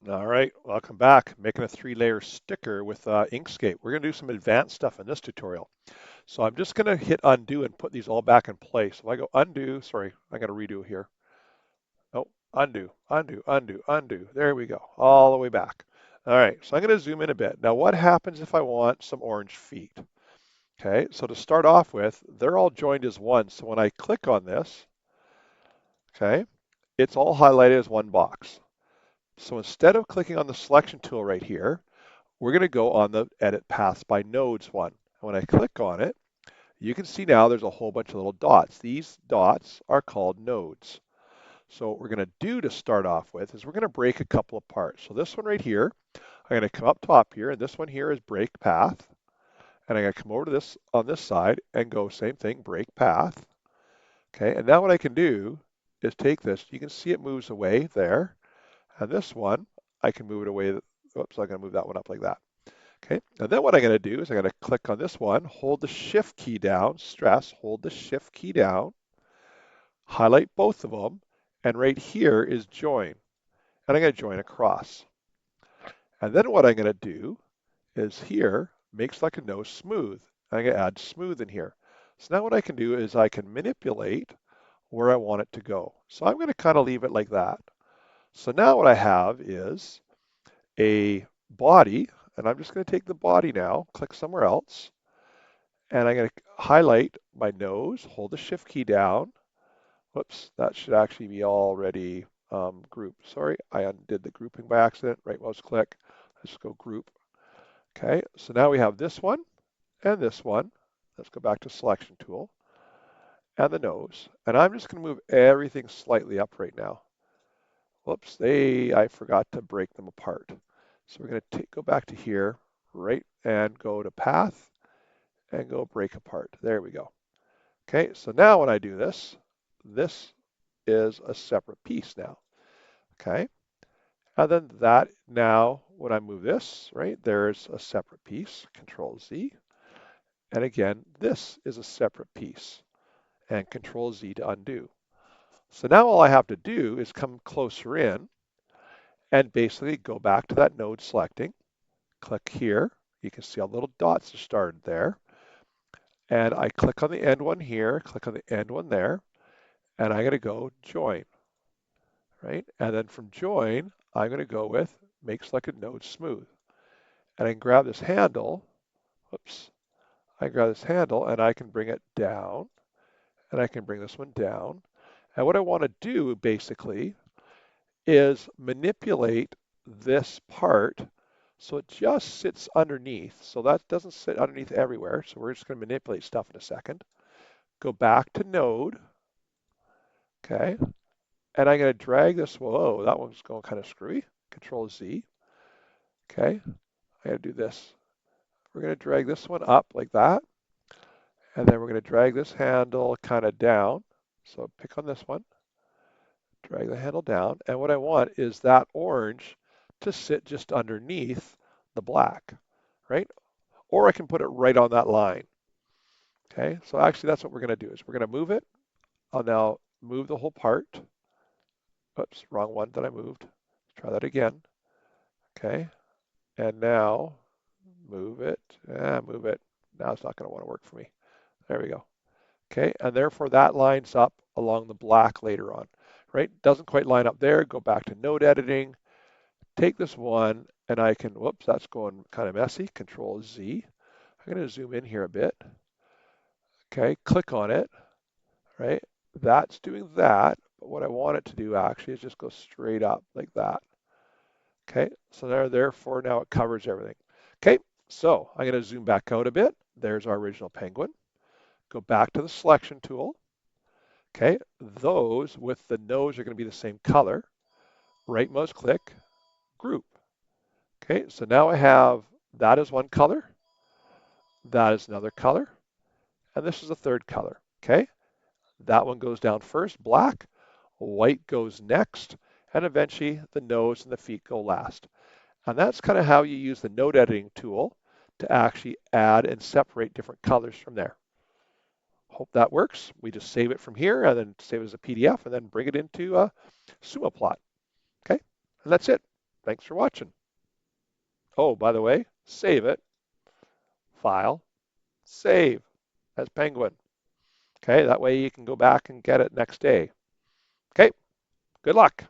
All right, welcome back. Making a three-layer sticker with Inkscape. We're going to do some advanced stuff in this tutorial. So I'm just going to hit undo and put these all back in place. If I go undo, sorry, I got to redo here. Oh, undo, undo, undo, undo. There we go, all the way back. All right, so I'm going to zoom in a bit. Now, what happens if I want some orange feet? Okay, so to start off with, they're all joined as one. So when I click on this, okay, it's all highlighted as one box. So instead of clicking on the selection tool right here, we're going to go on the Edit Paths by Nodes one. And when I click on it, you can see now there's a whole bunch of little dots. These dots are called nodes. So what we're going to do to start off with is we're going to break a couple apart. So this one right here, I'm going to come up top here, and this one here is break path. And I'm going to come over to this on this side and go same thing, break path. Okay, and now what I can do is take this. You can see it moves away there. And this one, I can move it away. Oops, I'm going to move that one up like that. Okay, and then what I'm going to do is I'm going to click on this one, hold the shift key down, stress, hold the shift key down, highlight both of them, and right here is join. And I'm going to join across. And then what I'm going to do is here, make select a nose smooth. I'm going to add smooth in here. So now what I can do is I can manipulate where I want it to go. So I'm going to kind of leave it like that. So now what I have is a body, and I'm just going to take the body now, click somewhere else, and I'm going to highlight my nose, hold the shift key down. Whoops, that should actually be already grouped. Sorry, I undid the grouping by accident. Right mouse click. Let's go group. Okay, so now we have this one and this one. Let's go back to selection tool and the nose. And I'm just going to move everything slightly up right now. Whoops, I forgot to break them apart. So we're going to go back to here, right, and go to path and go break apart. There we go. Okay, so now when I do this, this is a separate piece now. Okay, and then that now when I move this, right, there's a separate piece, Control Z. And again, this is a separate piece and Control Z to undo. So now all I have to do is come closer in and basically go back to that node selecting, click here. You can see all little dots are started there. And I click on the end one here, click on the end one there, and I'm going to go join, right? And then from join, I'm going to go with make selected node smooth. And I can grab this handle, whoops, I grab this handle and I can bring it down, and I can bring this one down. And what I want to do basically is manipulate this part so it just sits underneath. So that doesn't sit underneath everywhere. So we're just going to manipulate stuff in a second. Go back to node, okay? And I'm going to drag this, whoa, that one's going kind of screwy. Control Z, okay? I got to do this. We're going to drag this one up like that. And then we're going to drag this handle kind of down. So pick on this one, drag the handle down. And what I want is that orange to sit just underneath the black, right? Or I can put it right on that line. Okay, so actually that's what we're going to do is we're going to move it. I'll now move the whole part. Oops, wrong one that I moved. Let's try that again. Okay, and now move it, move it. Now it's not going to want to work for me. There we go. Okay, and therefore that lines up along the black later on, right? Doesn't quite line up there. Go back to node editing, take this one, and I can, whoops, that's going kind of messy. Control Z. I'm going to zoom in here a bit. Okay, click on it, right? That's doing that, but what I want it to do actually is just go straight up like that. Okay, so therefore now it covers everything. Okay, so I'm going to zoom back out a bit. There's our original penguin. Go back to the selection tool. Okay, those with the nose are going to be the same color. Right mouse click, group. Okay, so now I have that is one color, that is another color, and this is a third color. Okay, that one goes down first, black, white goes next, and eventually the nose and the feet go last. And that's kind of how you use the node editing tool to actually add and separate different colors from there. Hope that works. We just save it from here and then save it as a PDF and then bring it into a Sumo plot. Okay, and that's it. Thanks for watching. Oh, by the way, save it, file, save as Penguin. Okay, that way you can go back and get it next day. Okay, good luck.